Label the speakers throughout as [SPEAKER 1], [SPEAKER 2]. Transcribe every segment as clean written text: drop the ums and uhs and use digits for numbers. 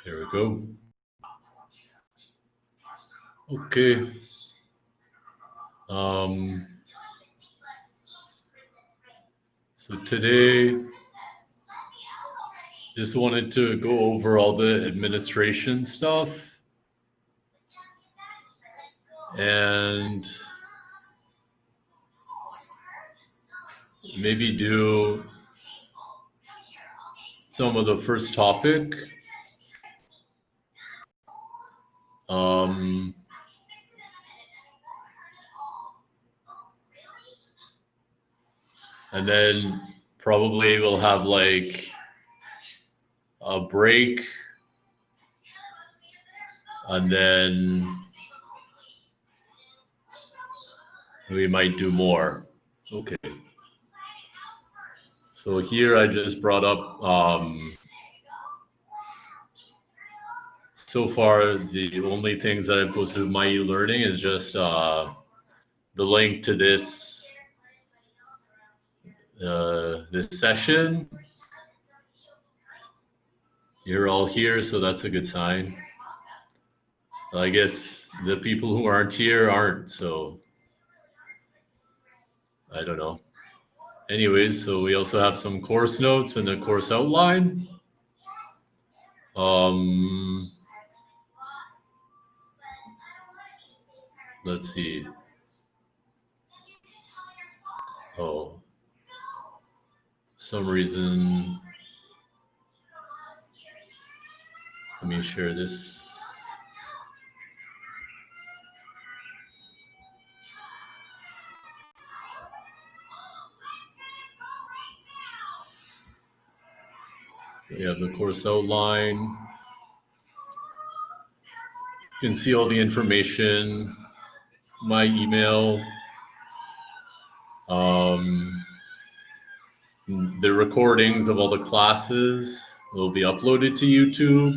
[SPEAKER 1] There we go. Okay. So today, just wanted to go over all the administration stuff and maybe do some of the first topic. And then probably we'll have like a break, and then we might do more. Okay. So here I just brought up, so far the only things that I've posted with my e-learning is just the link to this session. You're all here, so that's a good sign. I guess the people who aren't here aren't, so I don't know. Anyways, so we also have some course notes and a course outline. Let's see. Oh, some reason. Let me share this. We have the course outline. You can see all the information, my email, the recordings of all the classes will be uploaded to YouTube,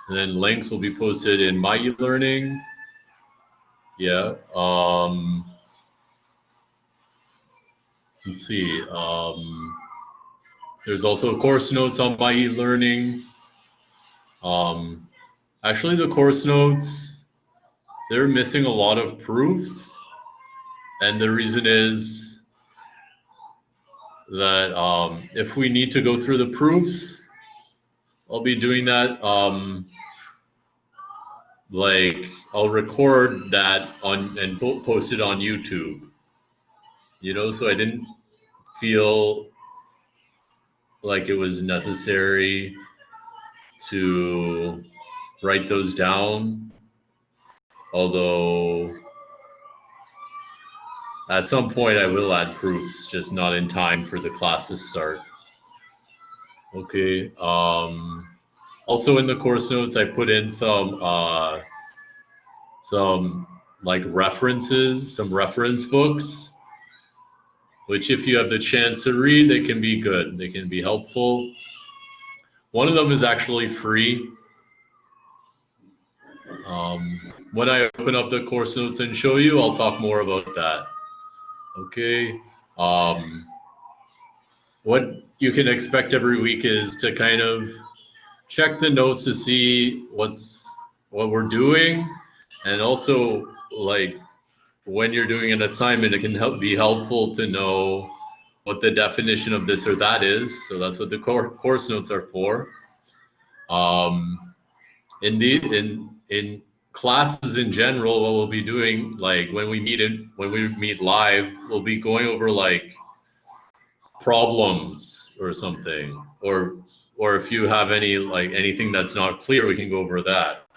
[SPEAKER 1] and then links will be posted in my e-learning. Yeah. Let's see. There's also course notes on my e-learning. Actually, the course notes, they're missing a lot of proofs, and the reason is that if we need to go through the proofs, I'll be doing that. Like I'll record that on and post it on YouTube. You know, so I didn't feel like it was necessary to write those down, although at some point I will add proofs, just not in time for the class to start. Okay. Also in the course notes, I put in some like references, some reference books, which if you have the chance to read, they can be good. They can be helpful. One of them is actually free. When I open up the course notes and show you, I'll talk more about that. Okay. What you can expect every week is to kind of check the notes to see what we're doing, and also like when you're doing an assignment, it can be helpful to know what the definition of this or that is. So that's what the course notes are for. Indeed, in classes in general, what we'll be doing, like when we meet live, we'll be going over like problems or something, or if you have anything that's not clear, we can go over that.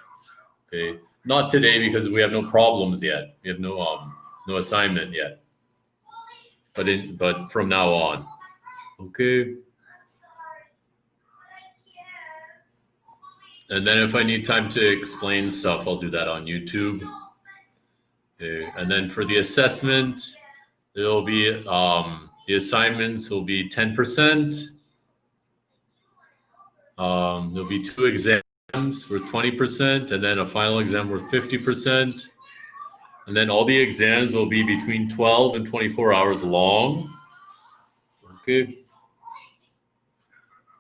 [SPEAKER 1] Okay, not today because we have no problems yet. We have no assignment yet. But from now on. Okay. And then if I need time to explain stuff, I'll do that on YouTube. Okay. And then for the assessment, there'll be the assignments will be 10%. There'll be 2 exams for 20%, and then a final exam worth 50%. And then all the exams will be between 12 and 24 hours long. Okay.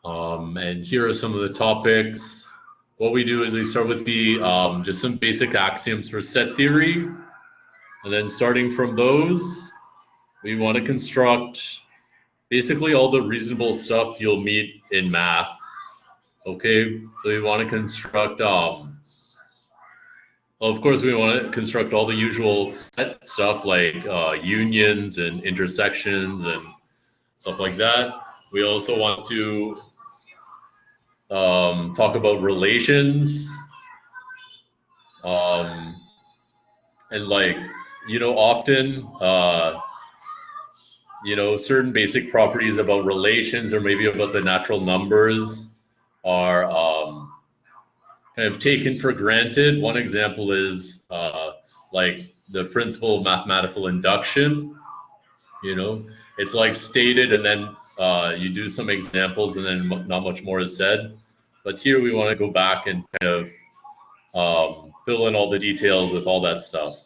[SPEAKER 1] And here are some of the topics. what we do is we start with the just some basic axioms for set theory, and then starting from those, we want to construct basically all the reasonable stuff you'll meet in math. Okay, so we want to construct of course, we want to construct all the usual set stuff like unions and intersections and stuff like that. We also want to talk about relations, and like, often, certain basic properties about relations or maybe about the natural numbers are kind of taken for granted. One example is like the principle of mathematical induction. It's like stated and then you do some examples and then not much more is said. But here we want to go back and kind of fill in all the details with all that stuff.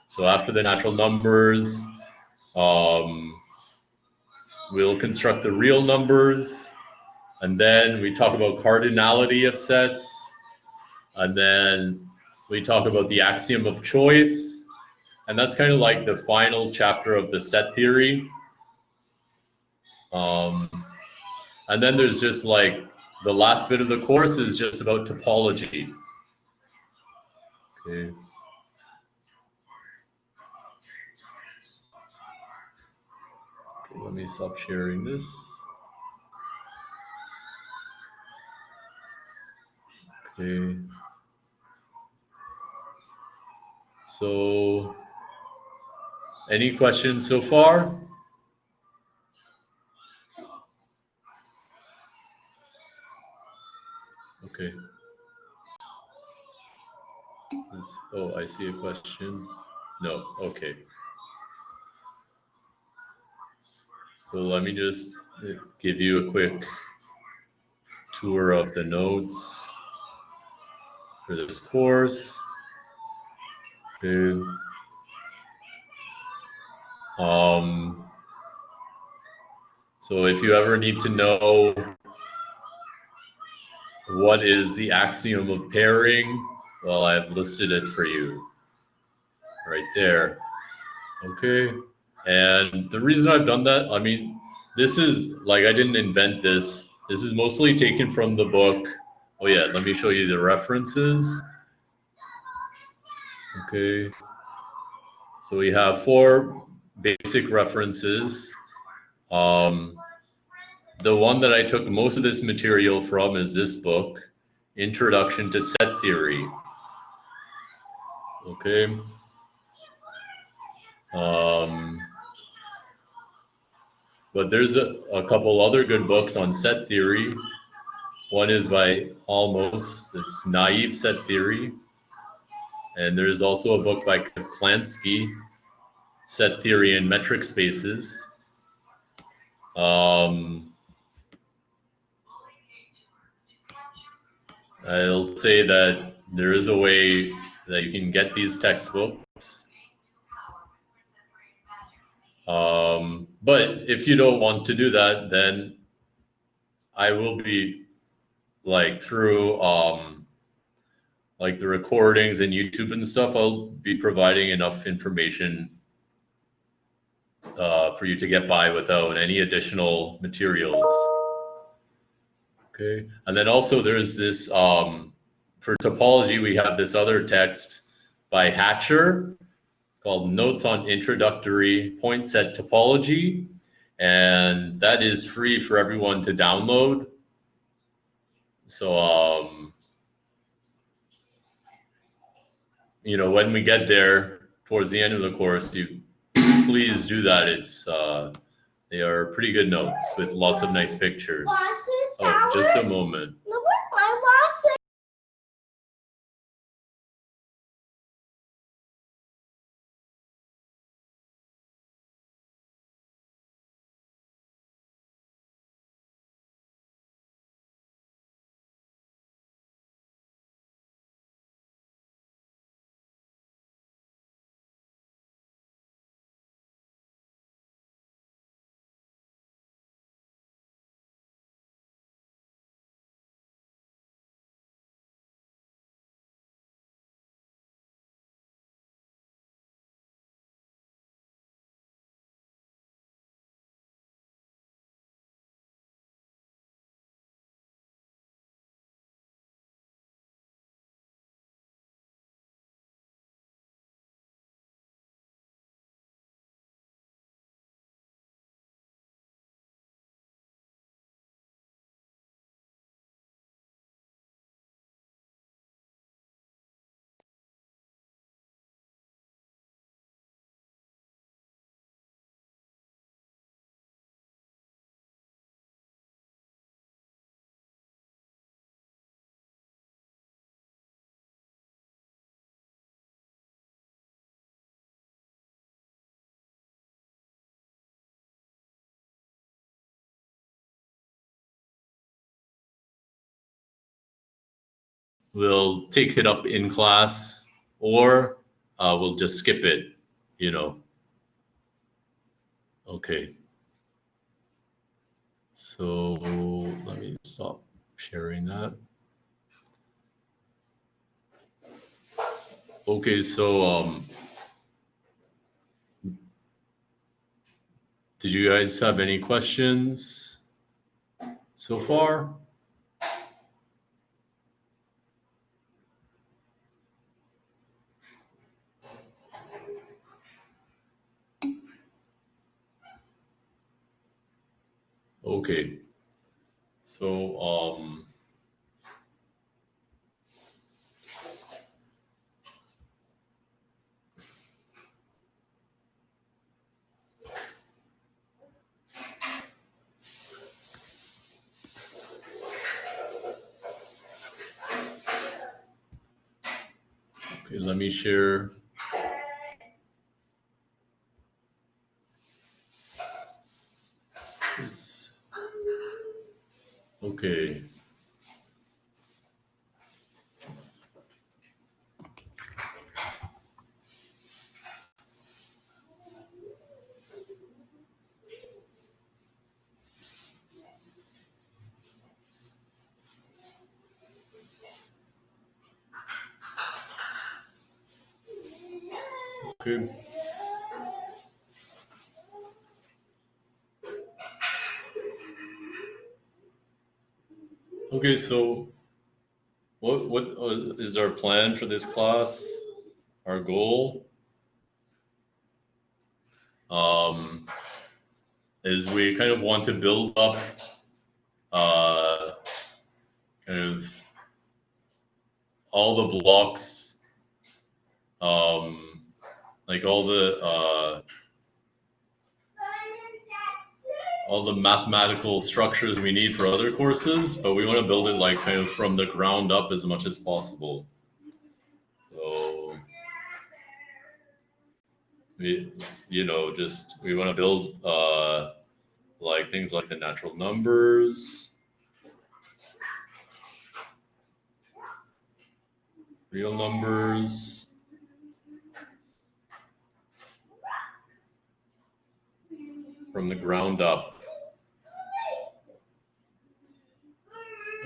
[SPEAKER 1] So after the natural numbers, we'll construct the real numbers, and then we talk about cardinality of sets, and then we talk about the axiom of choice, and that's kind of like the final chapter of the set theory. And then there's just like the last bit of the course is just about topology. Okay. Okay, let me stop sharing this. Okay. So, any questions so far? Okay. Oh, I see a question. No, okay. So let me just give you a quick tour of the notes for this course. Okay. So if you ever need to know what is the axiom of pairing, well, I've listed it for you right there. Okay. And the reason I've done that, I mean, this is like, I didn't invent this. This is mostly taken from the book. Oh yeah, let me show you the references. Okay. So we have 4 basic references. The one that I took most of this material from is this book, Introduction to Set Theory. Okay. But there's a couple other good books on set theory. One is by Almos, it's Naive Set Theory. And there's also a book by Kaplansky, Set Theory in Metric Spaces. I'll say that there is a way that you can get these textbooks. But if you don't want to do that, then I will be like through like the recordings and YouTube and stuff, I'll be providing enough information for you to get by without any additional materials. Okay, and then also there's this, for topology, we have this other text by Hatcher. It's called Notes on Introductory Point Set Topology, and that is free for everyone to download. So, when we get there towards the end of the course, you please do that. It's they are pretty good notes with lots of nice pictures. Oh, just a moment. we'll take it up in class, or we'll just skip it, you know. Okay. So let me stop sharing that. Okay, so did you guys have any questions so far? Okay. So okay, let me share. This. Okay. Okay. Okay, so what is our plan for this class? Our goal is we kind of want to build up kind of all the blocks, like all the mathematical structures we need for other courses, but we want to build it like kind of from the ground up as much as possible. So we, you know, just we want to build like things like the natural numbers, real numbers, from the ground up.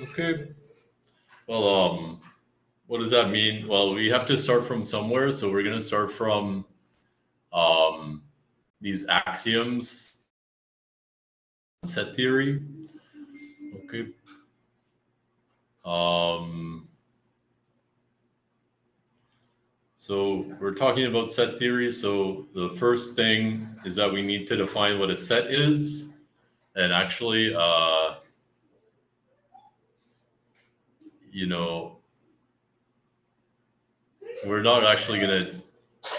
[SPEAKER 1] Okay. Well, what does that mean? Well, we have to start from somewhere, so we're going to start from these axioms, set theory. Okay. So we're talking about set theory. So the first thing is that we need to define what a set is, and actually, you know, we're not actually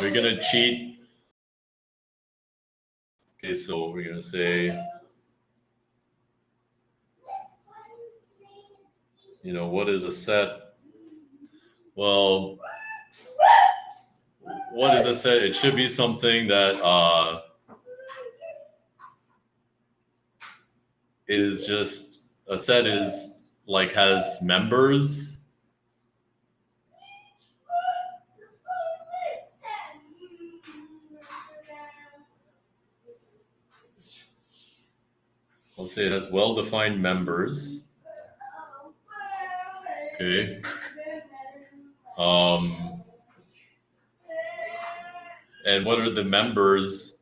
[SPEAKER 1] we're gonna cheat. Okay, so we're gonna say, you know, what is a set? Well, what is a set? It should be something that is just, a set is like has members. I'll say it has well-defined members. Okay. And what are the members?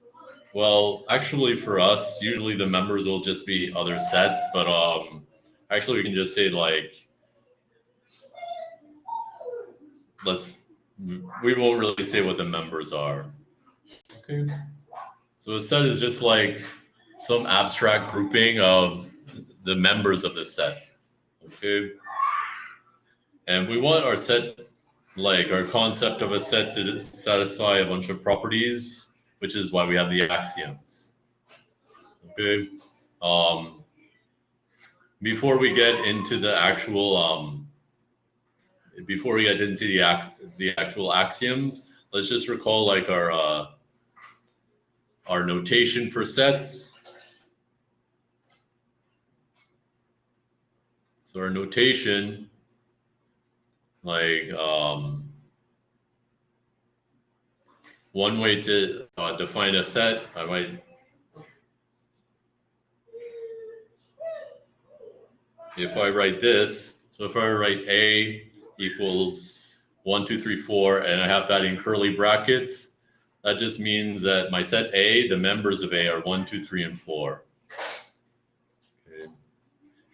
[SPEAKER 1] Well, actually for us, usually the members will just be other sets, but actually we can just say like, we won't really say what the members are. Okay. So a set is just like some abstract grouping of the members of the set. Okay. And we want our set, like our concept of a set, to satisfy a bunch of properties, which is why we have the axioms. Okay. Before we get into the actual the actual axioms, let's just recall like our notation for sets. So our notation like one way to define a set, I might, if I write this, so if I write A equals 1, 2, 3, 4, and I have that in curly brackets, that just means that my set A, the members of A are 1, 2, 3, and 4. Okay.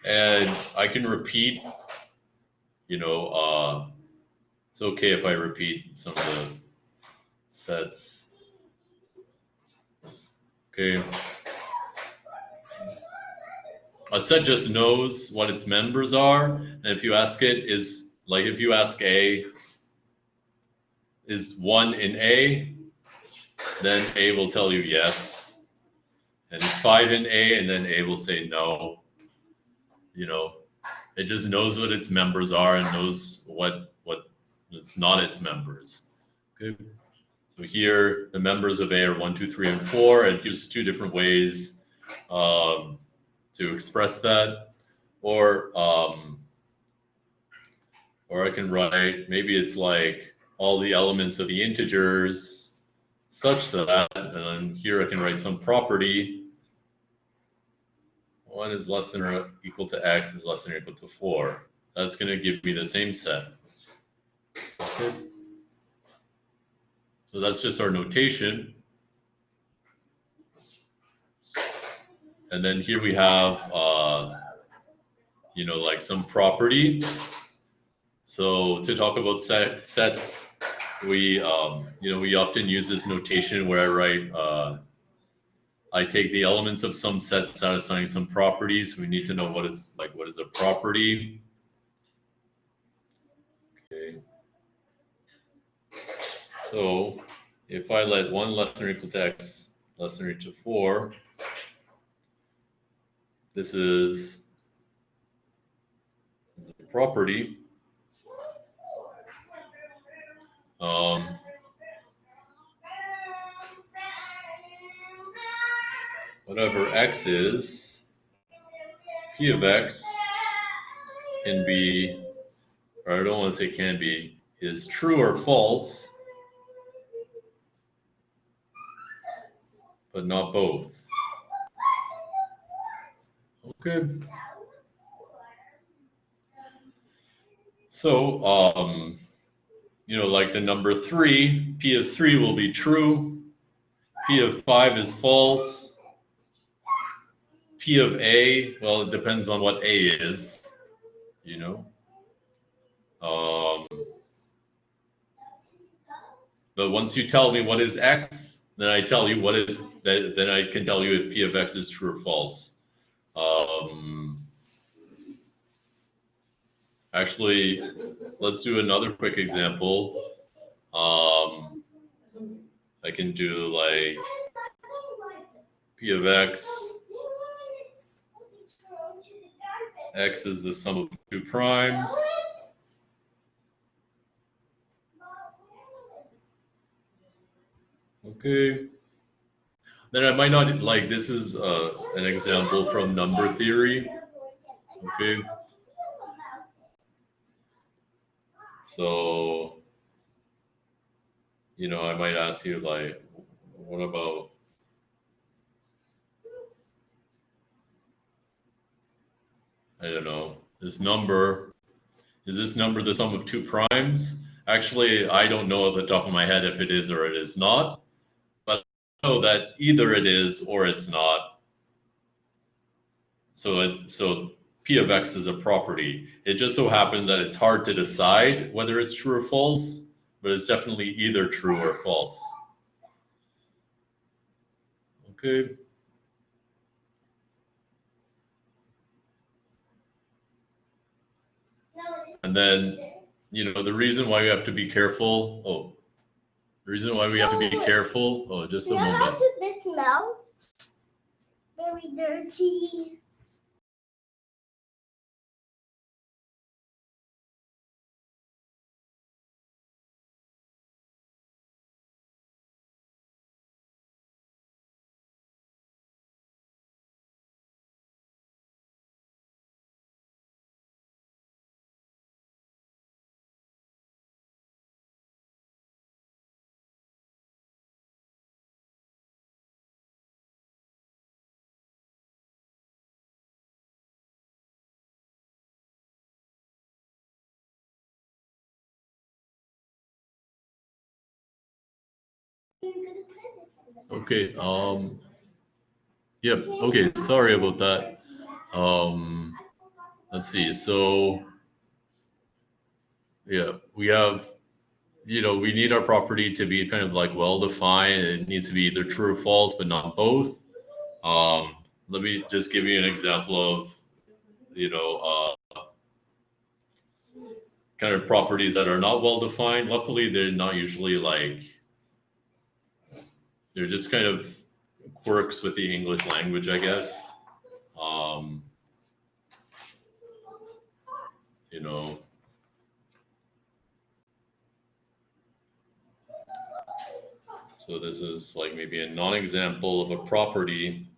[SPEAKER 1] And I can repeat, you know, it's okay if I repeat some of the sets. Okay. A set just knows what its members are, and if you ask it, is like if you ask A, is 1 in A, then A will tell you yes. And is 5 in A, and then A will say no. You know, it just knows what its members are and knows what it's not its members. Okay. So here, the members of A are 1, 2, 3, and 4, and here's two different ways to express that. Or I can write, maybe it's like all the elements of the integers such that, and here I can write some property. 1 is less than or equal to x is less than or equal to 4. That's going to give me the same set. Okay. So that's just our notation. And then here we have, you know, like some property. So to talk about sets, we, you know, we often use this notation where I write, I take the elements of some set satisfying some properties. We need to know what is a property. Okay. So if I let 1 less than or equal to x less than or equal to 4, this is a property. Whatever x is, p of x can be, or I don't want to say can be, is true or false, but not both. Okay. So, you know, like the number 3, p of 3 will be true, p of 5 is false, p of a, well, it depends on what a is, you know. But once you tell me what is x, then I tell you what is, then I can tell you if p of x is true or false. Actually, let's do another quick example. I can do like p of x. X is the sum of 2 primes. Okay. Then I might not, like, this is an example from number theory. Okay. So, you know, I might ask you, like, what about, I don't know, this number, is this number the sum of 2 primes? Actually, I don't know off the top of my head if it is or it is not, but I know that either it is or it's not. So p of x is a property. It just so happens that it's hard to decide whether it's true or false, but it's definitely either true or false. Okay. And then, you know, the reason why we have to be careful, just a moment.
[SPEAKER 2] How does this smell? Very dirty.
[SPEAKER 1] Okay. Yep. Okay. Sorry about that. Let's see. So yeah, we have, we need our property to be kind of like well defined. It needs to be either true or false, but not both. Let me just give you an example of, kind of properties that are not well defined. Luckily, they're not usually like, they're just kind of quirks with the English language, I guess. You know, so this is like maybe a non-example of a property.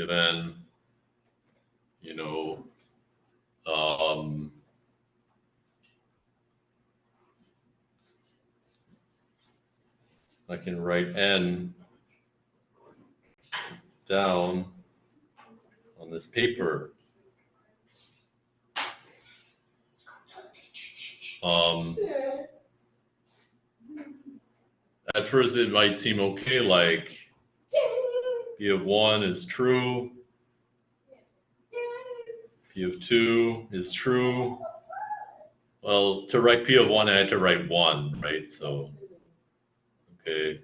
[SPEAKER 1] Then, I can write n down on this paper. At first it might seem okay, like P of 1 is true, P of 2 is true. Well, to write P of 1, I had to write 1, right? So, okay.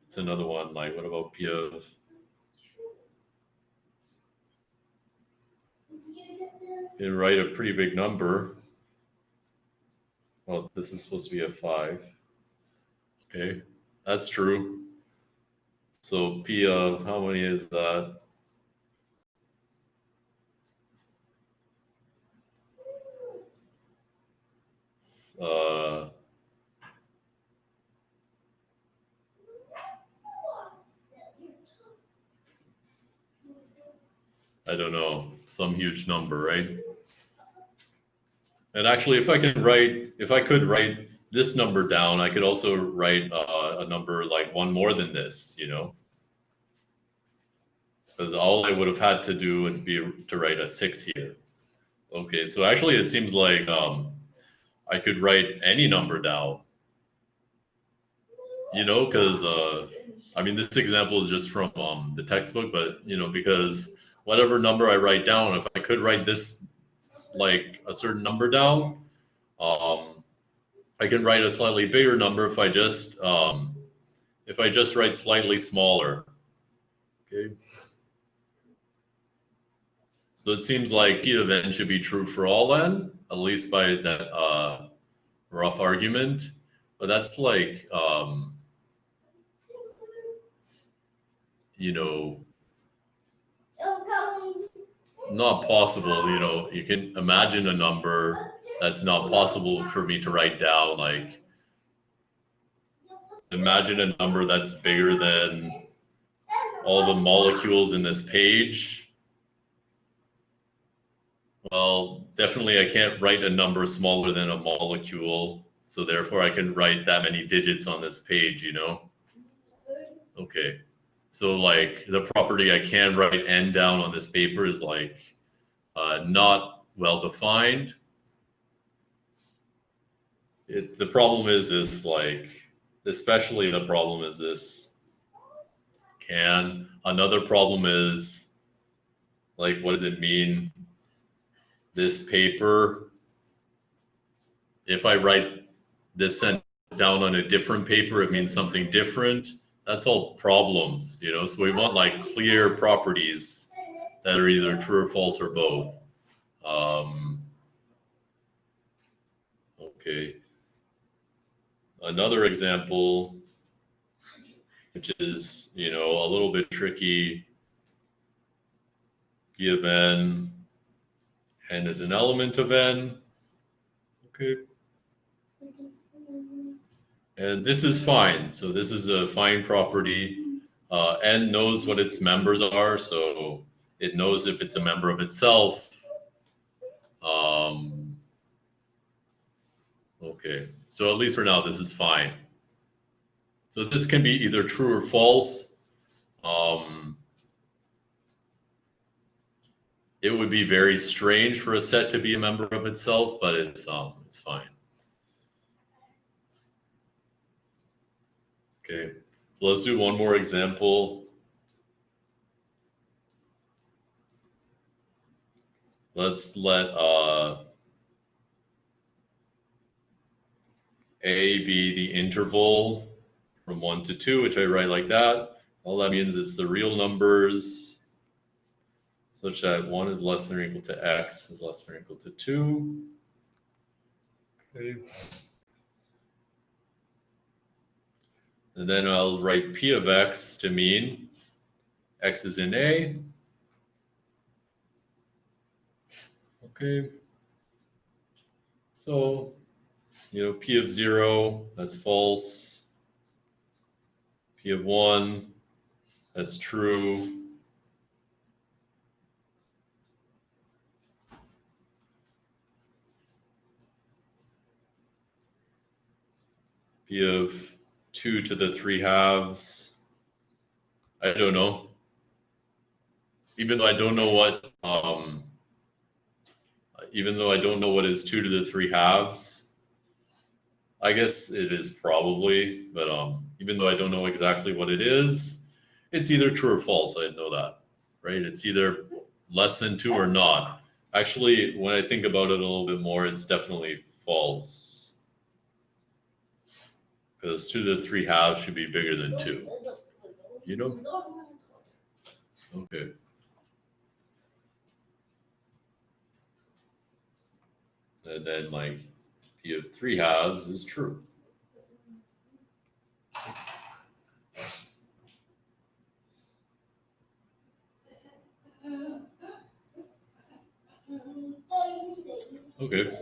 [SPEAKER 1] It's another one, like what about P of... You can write a pretty big number. Well, this is supposed to be a 5. Okay, that's true. So P of, how many is that? I don't know, some huge number, right? And actually, if I could write this number down, I could also write a number like one more than this, because all I would have had to do would be to write a 6 here. Okay, so actually it seems like I could write any number down, because I mean, this example is just from the textbook, but because whatever number I write down, if I could write this like a certain number down, I can write a slightly bigger number if I just write slightly smaller. Okay. So it seems like P of n should be true for all n, at least by that rough argument. But that's like, not possible. You can imagine a number that's not possible for me to write down. Like, imagine a number that's bigger than all the molecules in this page. Well, definitely I can't write a number smaller than a molecule, so therefore I can write that many digits on this page, Okay, so like the property I can write n down on this paper is like not well defined. The problem is like, especially the problem is this can. Another problem is like, what does it mean? This paper, if I write this sentence down on a different paper, it means something different. That's all problems, so we want like clear properties that are either true or false or both. Okay. Another example, which is, a little bit tricky, P of n is an element of n. Okay. And this is fine. So this is a fine property. N knows what its members are, so it knows if it's a member of itself. Okay, so at least for now, this is fine. So this can be either true or false. it would be very strange for a set to be a member of itself, but it's fine. Okay, so let's do one more example. Let's let A be the interval from 1 to 2, which I write like that. All that means is the real numbers such that 1 is less than or equal to x is less than or equal to 2. Okay. And then I'll write P of x to mean x is in A. Okay. So, P of 0, that's false. P of 1, that's true. P of 2 to the 3 halves, I don't know. Even though I don't know what is 2 to the 3 halves, I guess it is probably, but even though I don't know exactly what it is, it's either true or false. I know that, right? It's either less than 2 or not. Actually, when I think about it a little bit more, it's definitely false. Because 2 to the 3 halves should be bigger than 2. Okay. And then like P of 3 halves is true. Okay.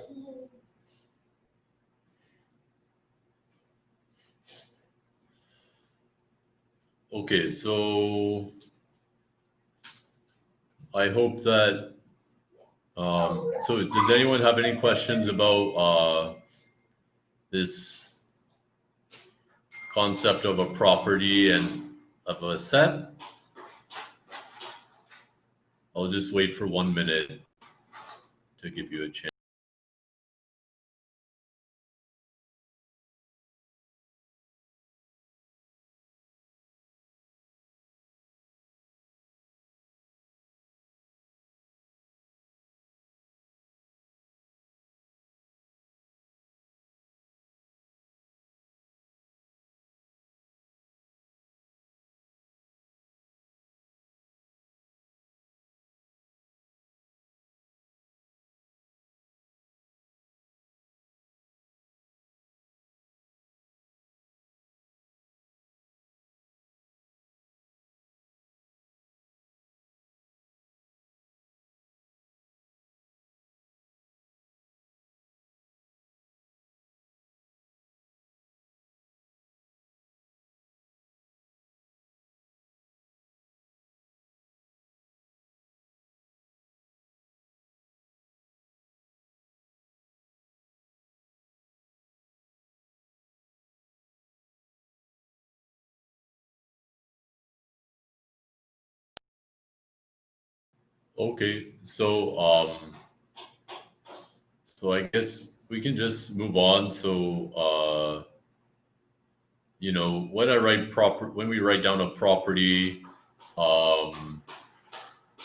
[SPEAKER 1] Okay, so I hope that, so does anyone have any questions about this concept of a property and of a set? I'll just wait for 1 minute to give you a chance. Okay, so I guess we can just move on. So when we write down a property,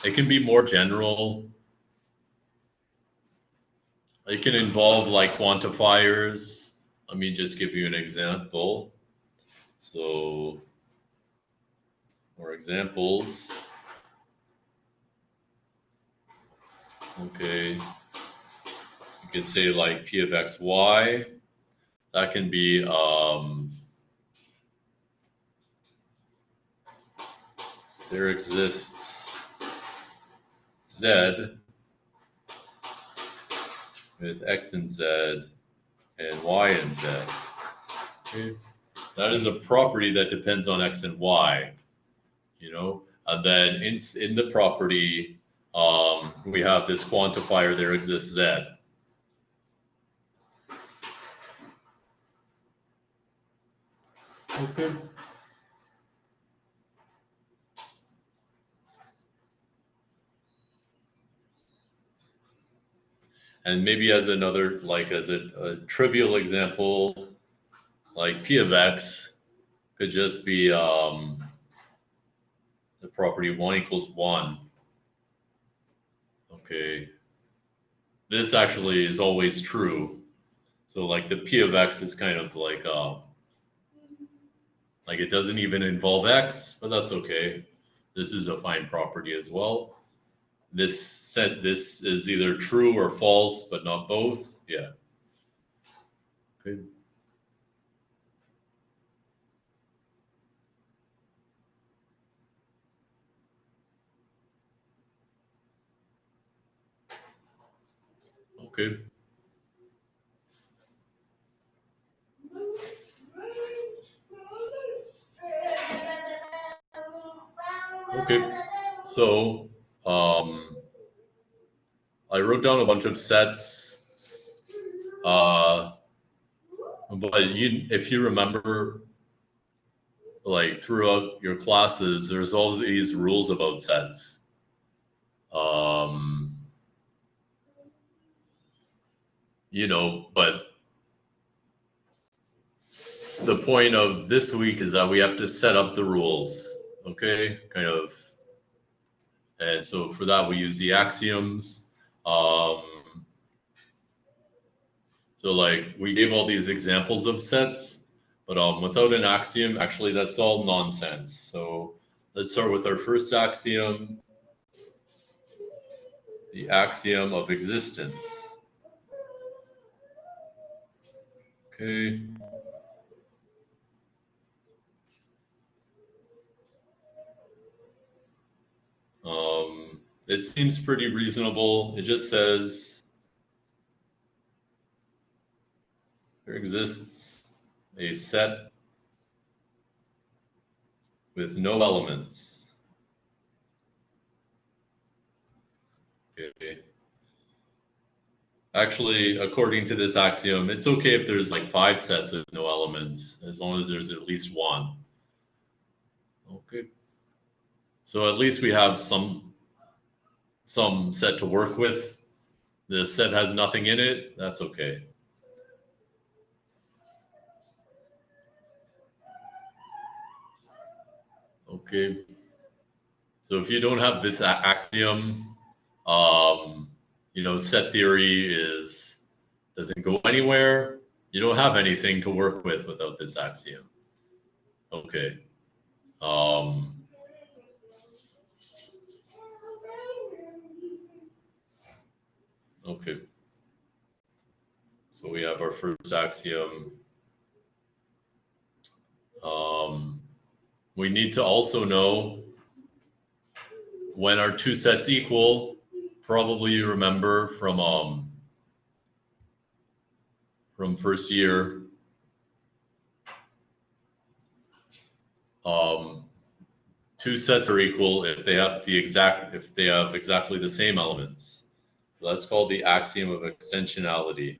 [SPEAKER 1] it can be more general. It can involve like quantifiers. Let me just give you an example. So, more examples. Okay, you could say like P of x, y. That can be there exists z with x and z and y and z. Okay. That is a property that depends on x and y, and then in the property, we have this quantifier, there exists z. Okay. And maybe as another, like as a trivial example, like P of X could just be the property 1 equals 1. Okay. This actually is always true. So like the P of X is kind of like it doesn't even involve X, but that's okay. This is a fine property as well. This is either true or false, but not both. Yeah. Okay. Okay. Okay. So I wrote down a bunch of sets. But if you remember, like throughout your classes, there's all these rules about sets. You know, but the point of this week is that we have to set up the rules, okay? Kind of. And so for that, we use the axioms. So like we gave all these examples of sets, but without an axiom, actually that's all nonsense. So let's start with our first axiom, the axiom of existence. Okay. It seems pretty reasonable. It just says there exists a set with no elements. Okay. Actually, according to this axiom, it's okay if there's like 5 sets with no elements, as long as there's at least one. Okay. So at least we have some set to work with. The set has nothing in it, that's okay. Okay. So if you don't have this axiom, you know, set theory doesn't go anywhere. You don't have anything to work with without this axiom. Okay. Okay. So we have our first axiom. We need to also know when our 2 sets equal. Probably you remember from first year. 2 sets are equal if they have exactly the same elements. So that's called the axiom of extensionality,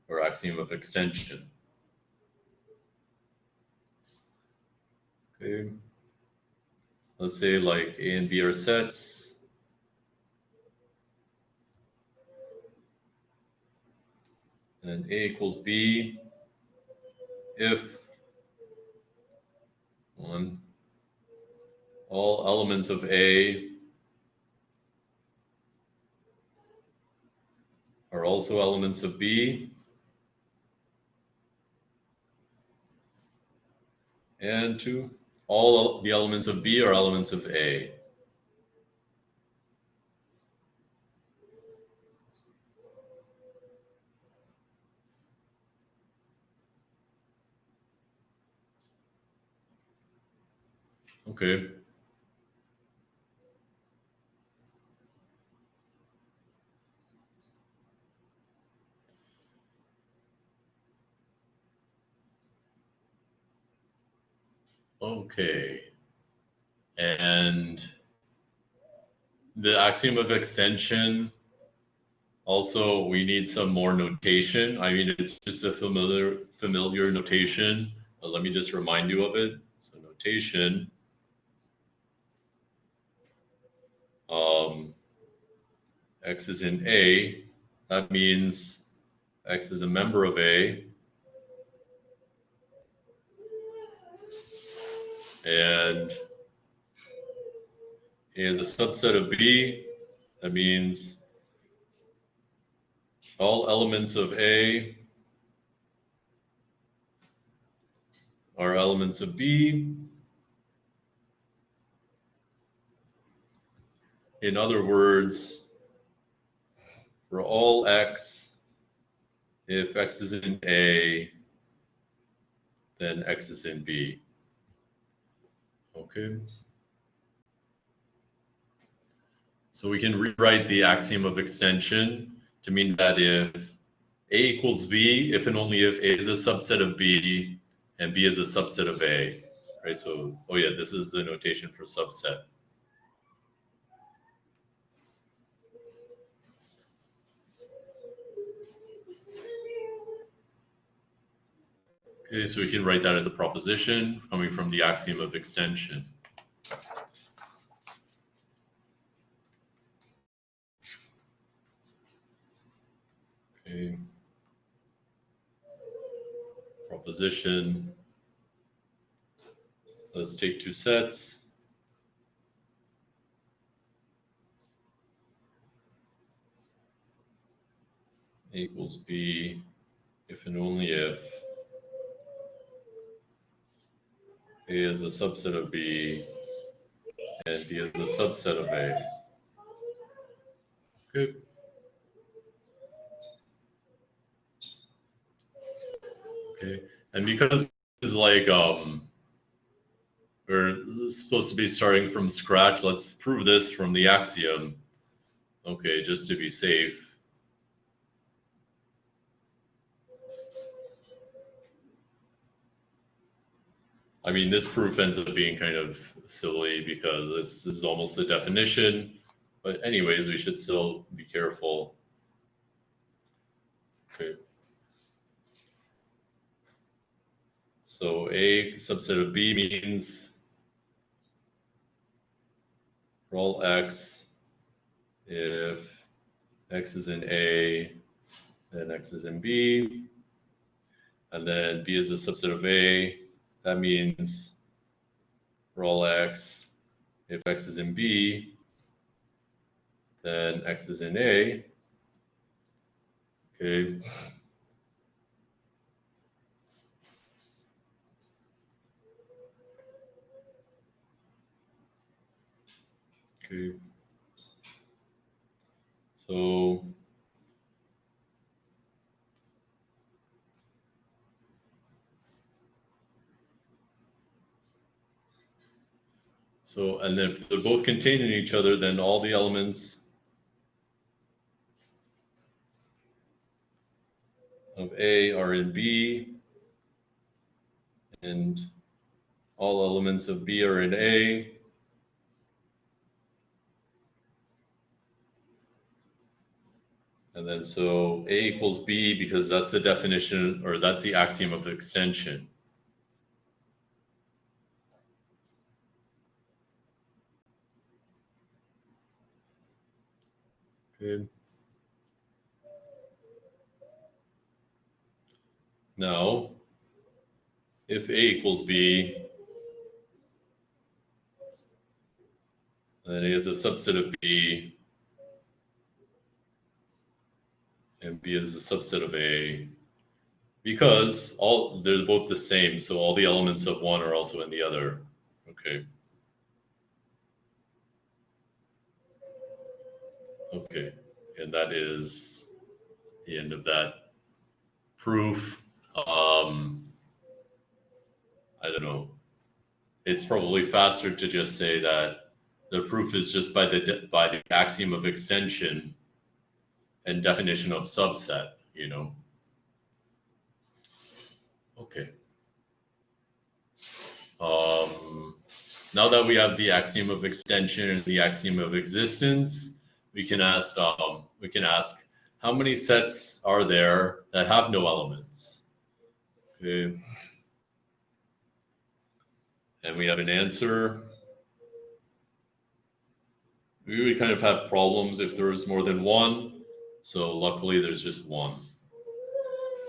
[SPEAKER 1] or axiom of extension. Okay. Let's say like A and B are sets. And A equals B if all elements of A are also elements of B, and 2, all the elements of B are elements of A. Okay. Okay. And the axiom of extension, also we need some more notation. I mean, it's just a familiar notation, but let me just remind you of it. So notation, X is in A, that means X is a member of A, and A is a subset of B, that means all elements of A are elements of B. In other words, for all X, if X is in A, then X is in B. Okay. So we can rewrite the axiom of extension to mean that if A equals B, if and only if A is a subset of B and B is a subset of A, right? So, oh yeah, this is the notation for subset. Okay, so we can write that as a proposition coming from the axiom of extension. Okay. Proposition. Let's take two sets. A equals B if and only if A is a subset of B and B is a subset of A. Good. Okay, and because it's like we're supposed to be starting from scratch, let's prove this from the axiom. Okay, just to be safe. I mean, this proof ends up being kind of silly because this is almost the definition. But anyways, we should still be careful. Okay. So A subset of B means for all X, if X is in A, then X is in B, and then B is a subset of A, that means for all X, if X is in B, then X is in A. Okay. Okay. So, and if they're both contained in each other, then all the elements of A are in B, and all elements of B are in A. And then so A equals B because that's the definition, or that's the axiom of extension. Good. Now, if A equals B, then A is a subset of B, and B is a subset of A, because they're both the same, so all the elements of one are also in the other. Okay. Okay, and that is the end of that proof. I don't know. It's probably faster to just say that the proof is just by the axiom of extension and definition of subset, you know. Okay. Now that we have the axiom of extension and the axiom of existence, we can ask how many sets are there that have no elements? Okay. And we have an answer. we would kind of have problems if there was more than one. So luckily there's just one.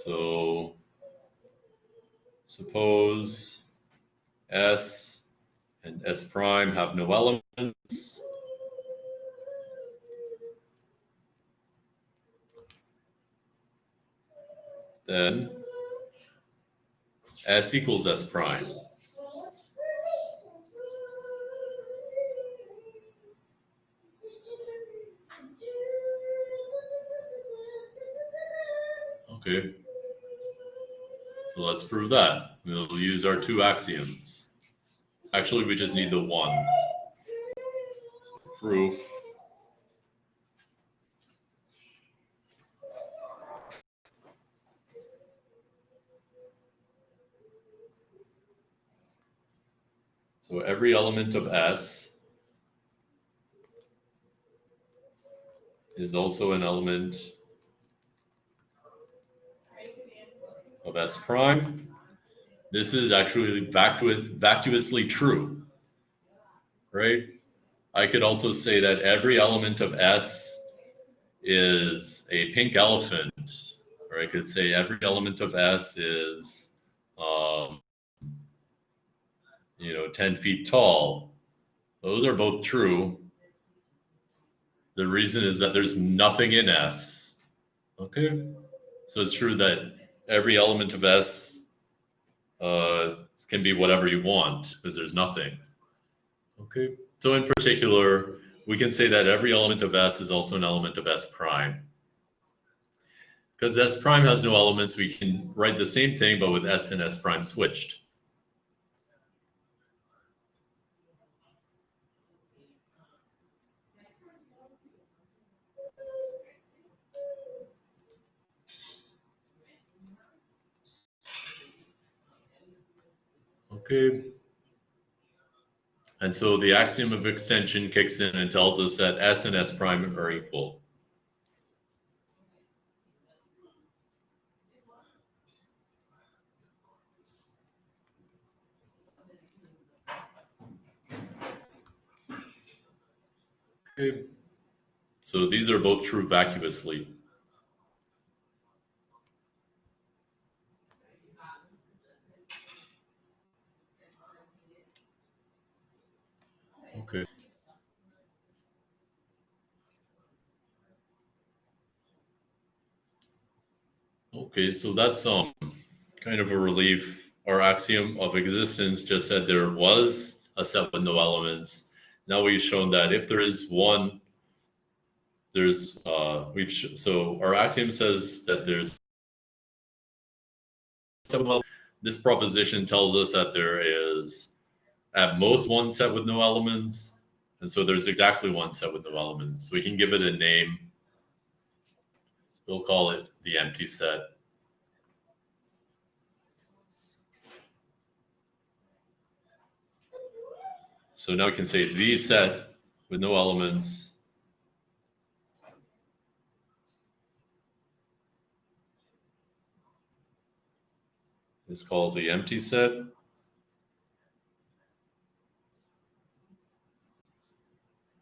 [SPEAKER 1] So suppose S and S prime have no elements. Then S equals S prime. Okay, so let's prove that. We'll use our two axioms. Actually, we just need the one. So proof. So every element of S is also an element of S prime. This is actually vacuously true, right? I could also say that every element of S is a pink elephant, or I could say every element of S is, 10 feet tall. Those are both true. The reason is that there's nothing in S. Okay, so it's true that every element of S can be whatever you want because there's nothing. Okay, so in particular, we can say that every element of S is also an element of S prime. Because S prime has no elements, we can write the same thing, but with S and S prime switched. Okay. And so the axiom of extension kicks in and tells us that S and S prime are equal. Okay. So these are both true vacuously. Okay. Okay, so that's kind of a relief. Our axiom of existence just said there was a set with no elements. Now we've shown that if there is one, there's so our axiom says that there's this proposition tells us that there is at most one set with no elements, and so there's exactly one set with no elements. So we can give it a name. We'll call it the empty set. So now we can say the set with no elements is called the empty set.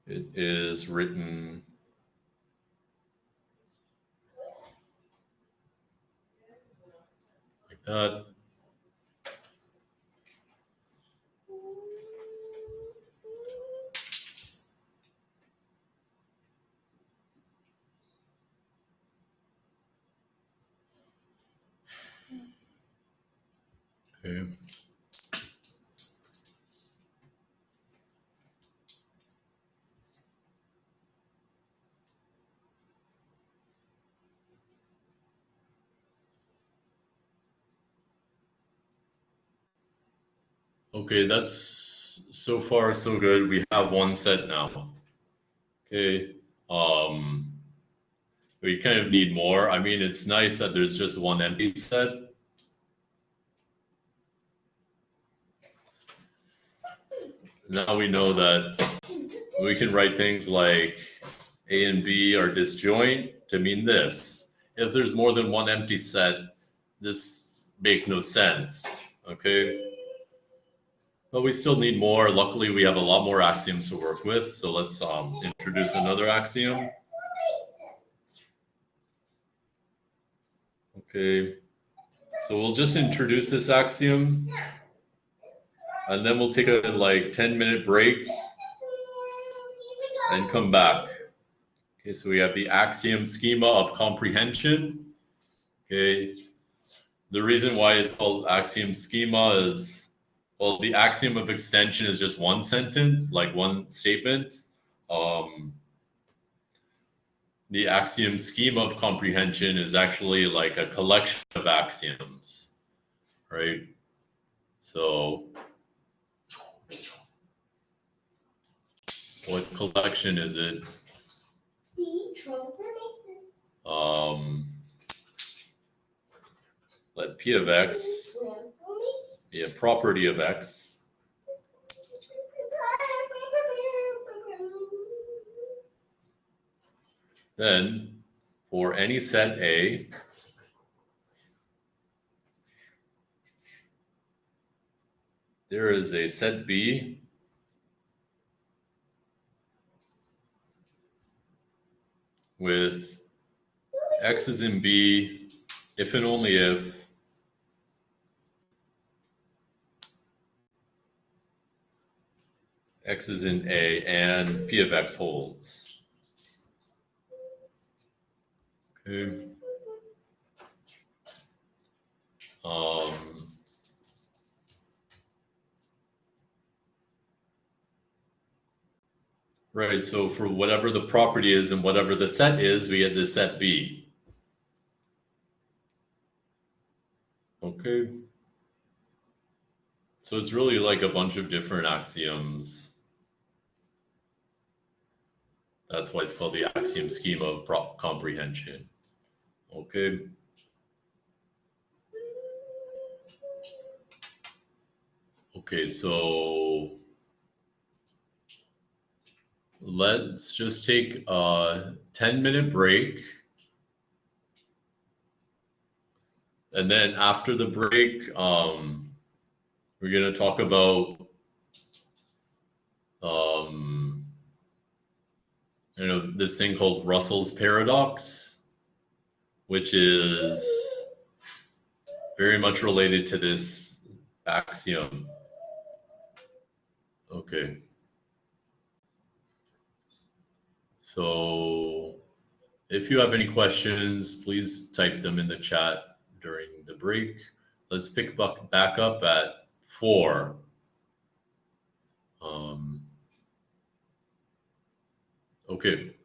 [SPEAKER 1] It is written like that. Okay. Okay, that's so far so good. We have one set now. Okay. We kind of need more. I mean, it's nice that there's just one empty set. Now we know that we can write things like A and B are disjoint to mean this. If there's more than one empty set, this makes no sense. Okay. But we still need more. Luckily, we have a lot more axioms to work with. So let's introduce another axiom. Okay, so we'll just introduce this axiom, and then we'll take a 10-minute break and come back. Okay, so we have the axiom schema of comprehension. Okay, the reason why it's called axiom schema is, well, the axiom of extension is just one sentence, like one statement. The axiom schema of comprehension is actually like a collection of axioms, right? So what collection is it? Let P of X be a property of X. Then for any set A, there is a set B with X is in B if and only if X is in A and P of X holds. Okay. Right, so for whatever the property is and whatever the set is, we get the set B. Okay. So it's really like a bunch of different axioms. That's why it's called the axiom schema of comprehension. Okay. Okay, so let's just take a 10-minute break. And then after the break, we're going to talk about this thing called Russell's paradox, which is very much related to this axiom. Okay. So if you have any questions, please type them in the chat during the break. Let's pick back up at 4. Okay.